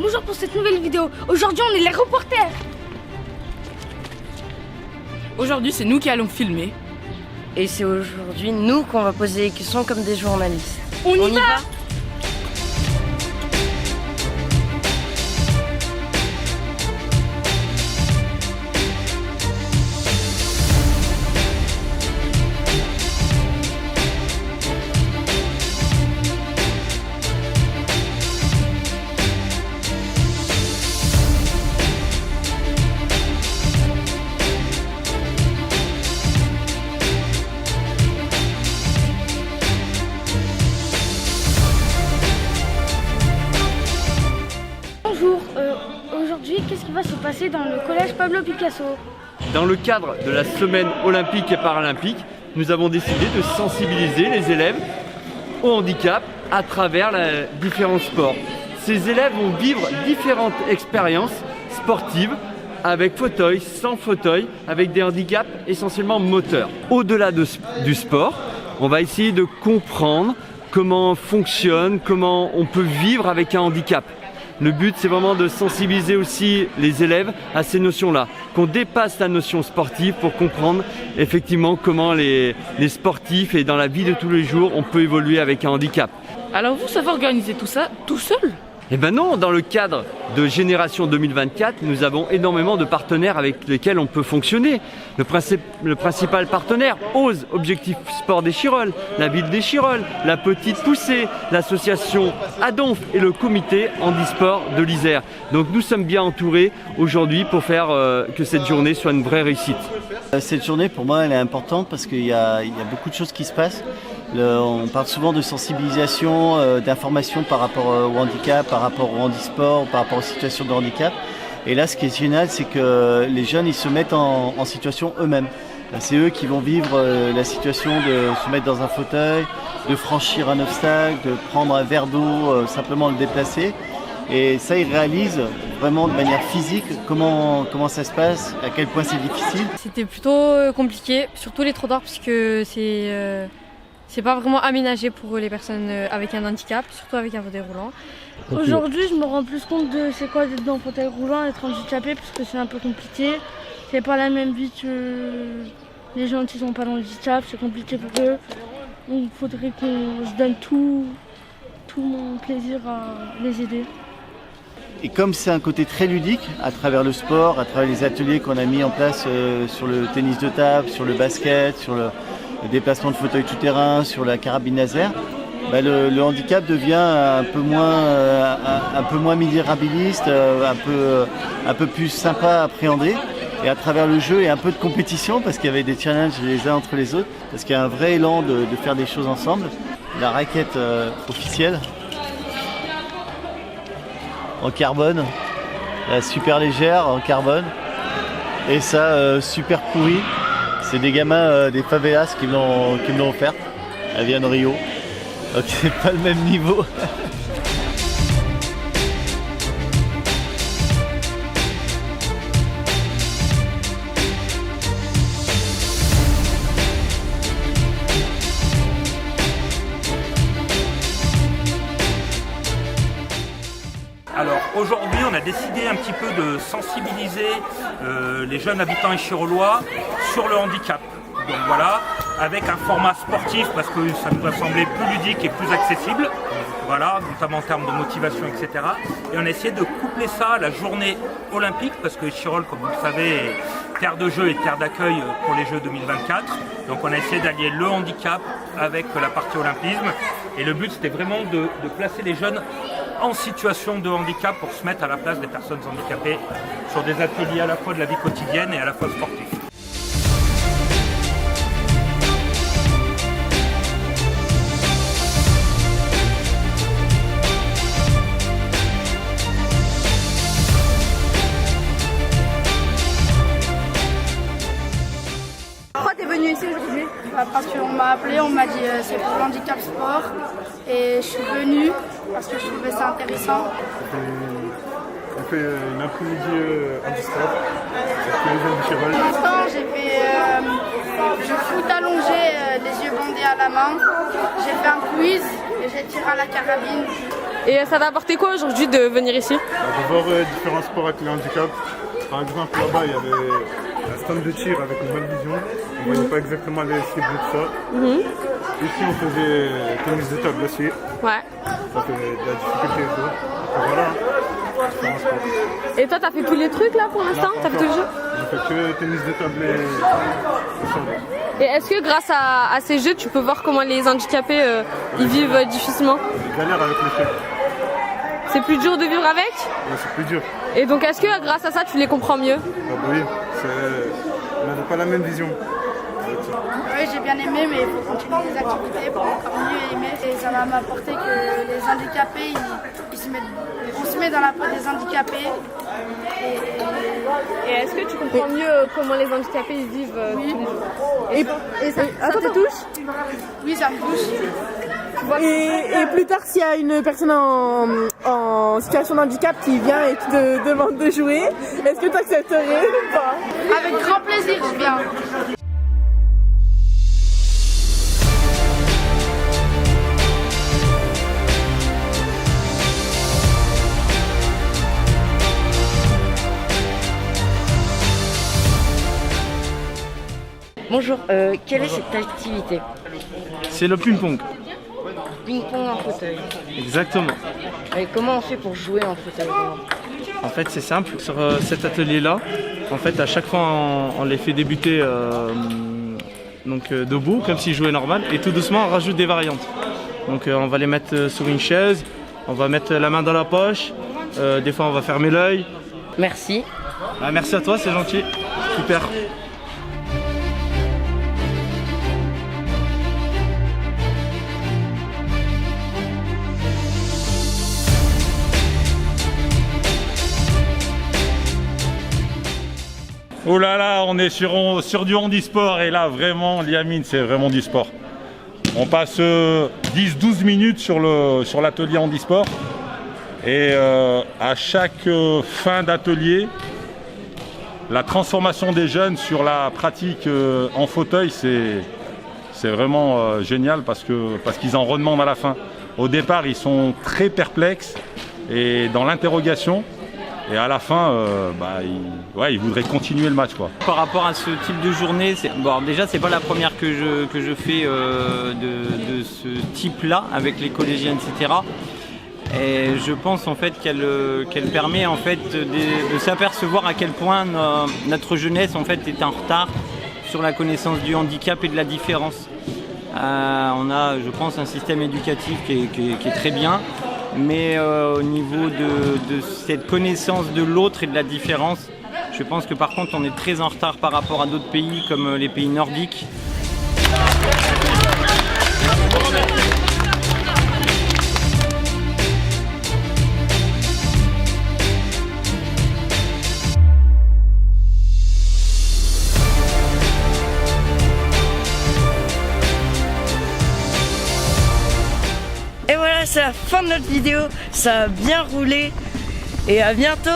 Bonjour pour cette nouvelle vidéo. Aujourd'hui, on est les reporters. Aujourd'hui, c'est nous qui allons filmer. Et c'est aujourd'hui nous qu'on va poser des questions comme des journalistes. On y va. Bonjour, aujourd'hui, qu'est-ce qui va se passer dans le collège Pablo Picasso? Dans le cadre de la semaine olympique et paralympique, nous avons décidé de sensibiliser les élèves au handicap à travers différents sports. Ces élèves vont vivre différentes expériences sportives avec fauteuil, sans fauteuil, avec des handicaps essentiellement moteurs. Au-delà du sport, on va essayer de comprendre comment fonctionne, comment on peut vivre avec un handicap. Le but, c'est vraiment de sensibiliser aussi les élèves à ces notions-là, qu'on dépasse la notion sportive pour comprendre effectivement comment les sportifs et dans la vie de tous les jours, on peut évoluer avec un handicap. Alors vous savez organiser tout ça tout seul? Eh ben non, dans le cadre de Génération 2024, nous avons énormément de partenaires avec lesquels on peut fonctionner. Le principal partenaire, OSE, Objectif Sport d'Échirolles, la ville d'Échirolles, la Petite Poussée, l'association Adonf et le comité handisport de l'Isère. Donc nous sommes bien entourés aujourd'hui pour faire que cette journée soit une vraie réussite. Cette journée, pour moi, elle est importante parce qu'il y a beaucoup de choses qui se passent. On parle souvent de sensibilisation, d'information par rapport au handicap, par rapport au handisport, par rapport aux situations de handicap. Et là, ce qui est génial, c'est que les jeunes, ils se mettent en situation eux-mêmes. C'est eux qui vont vivre la situation de se mettre dans un fauteuil, de franchir un obstacle, de prendre un verre d'eau, simplement le déplacer. Et ça, ils réalisent vraiment de manière physique comment ça se passe, à quel point c'est difficile. C'était plutôt compliqué, surtout les trottoirs, puisque c'est pas vraiment aménagé pour les personnes avec un handicap, surtout avec un fauteuil roulant. Okay. Aujourd'hui, je me rends plus compte de c'est quoi d'être dans un fauteuil roulant, être handicapé, parce que c'est un peu compliqué. C'est pas la même vie que les gens qui sont pas dans le handicap, c'est compliqué pour eux. Donc il faudrait qu'on se donne tout mon plaisir à les aider. Et comme c'est un côté très ludique, à travers le sport, à travers les ateliers qu'on a mis en place sur le tennis de table, sur le basket, sur le déplacement de fauteuil tout-terrain, sur la carabine laser, le handicap devient un peu moins misérabiliste, un peu plus sympa à appréhender. Et à travers le jeu et un peu de compétition, parce qu'il y avait des challenges les uns entre les autres, parce qu'il y a un vrai élan de faire des choses ensemble. La raquette officielle en carbone, super légère en carbone, et ça super pourri. C'est des gamins des favelas qui me l'ont offert. Elle vient de Rio, donc c'est pas le même niveau. Alors aujourd'hui, on a décidé un petit peu de sensibiliser les jeunes habitants échirollois sur le handicap. Donc voilà, avec un format sportif parce que ça nous a semblé plus ludique et plus accessible, voilà, notamment en termes de motivation, etc. Et on a essayé de coupler ça à la journée olympique parce que Échirolles, comme vous le savez, est terre de jeu et terre d'accueil pour les Jeux 2024. Donc on a essayé d'allier le handicap avec la partie olympisme. Et le but, c'était vraiment de placer les jeunes en situation de handicap pour se mettre à la place des personnes handicapées sur des ateliers à la fois de la vie quotidienne et à la fois sportifs. Pourquoi tu es venu ici aujourd'hui? Parce qu'on m'a appelé, on m'a dit c'est pour l'handicap sport et je suis venue parce que je trouvais ça intéressant. On fait une après-midi handisport avec les jeunes d'Échirolles. Pour l'instant, j'ai fait du foot allongé, les yeux bandés à la main. J'ai fait un quiz et j'ai tiré à la carabine. Et ça t'a apporté quoi aujourd'hui de venir ici? De voir différents sports avec les handicaps. Par exemple, là-bas, il y avait un stand de tir avec une bonne vision. On ne voyait pas exactement les cibles de tout ça. Ici, on faisait tennis de table aussi. Ouais. Ça fait de la difficulté et tout. Et voilà, différents sports. Et toi, t'as fait tous les trucs là pour l'instant? T'as fait tous les jeux? J'ai fait que tennis de table et chambre. Et est-ce que grâce à ces jeux, tu peux voir comment les handicapés ils vivent difficilement? J'ai galère avec les chefs. C'est plus dur de vivre avec? Ouais, c'est plus dur. Et donc est-ce que grâce à ça, tu les comprends mieux? Oui, on n'avait pas la même vision. Oui, j'ai bien aimé, mais il faut continuer les activités pour encore mieux aimer. Et ça va m'apporter que les handicapés, on se met dans la peau des handicapés. Et est-ce que tu comprends mieux comment les handicapés ils vivent tous les jours? Et ça te touche? Oui, ça me touche. Et plus tard, s'il y a une personne en situation de handicap qui vient et qui te demande de jouer, est-ce que tu accepterais ou pas? Avec grand plaisir, je viens. Bonjour, quelle est cette activité? C'est le ping-pong. Ping-pong en fauteuil. Exactement. Et comment on fait pour jouer en fauteuil roulant? En fait, c'est simple. Sur cet atelier-là, en fait, à chaque fois, on les fait débuter debout, comme s'ils jouaient normal, et tout doucement, on rajoute des variantes. Donc, on va les mettre sur une chaise, on va mettre la main dans la poche, des fois, on va fermer l'œil. Merci. Merci à toi, c'est gentil. Super. Oh là là, on est sur du handisport et là vraiment, Liamine, c'est vraiment du sport. On passe 10-12 minutes sur l'atelier handisport et à chaque fin d'atelier, la transformation des jeunes sur la pratique en fauteuil, c'est vraiment génial parce qu'ils en redemandent à la fin. Au départ, ils sont très perplexes et dans l'interrogation. Et à la fin, ils voudraient continuer le match, quoi. Par rapport à ce type de journée, déjà c'est pas la première que je fais de ce type-là avec les collégiens, etc. Et je pense en fait qu'elle permet en fait de s'apercevoir à quel point notre jeunesse en fait est en retard sur la connaissance du handicap et de la différence. On a, je pense, un système éducatif qui est très bien. Mais au niveau de cette connaissance de l'autre et de la différence, je pense que par contre on est très en retard par rapport à d'autres pays comme les pays nordiques. Et voilà, c'est la fin de notre vidéo, ça a bien roulé et à bientôt.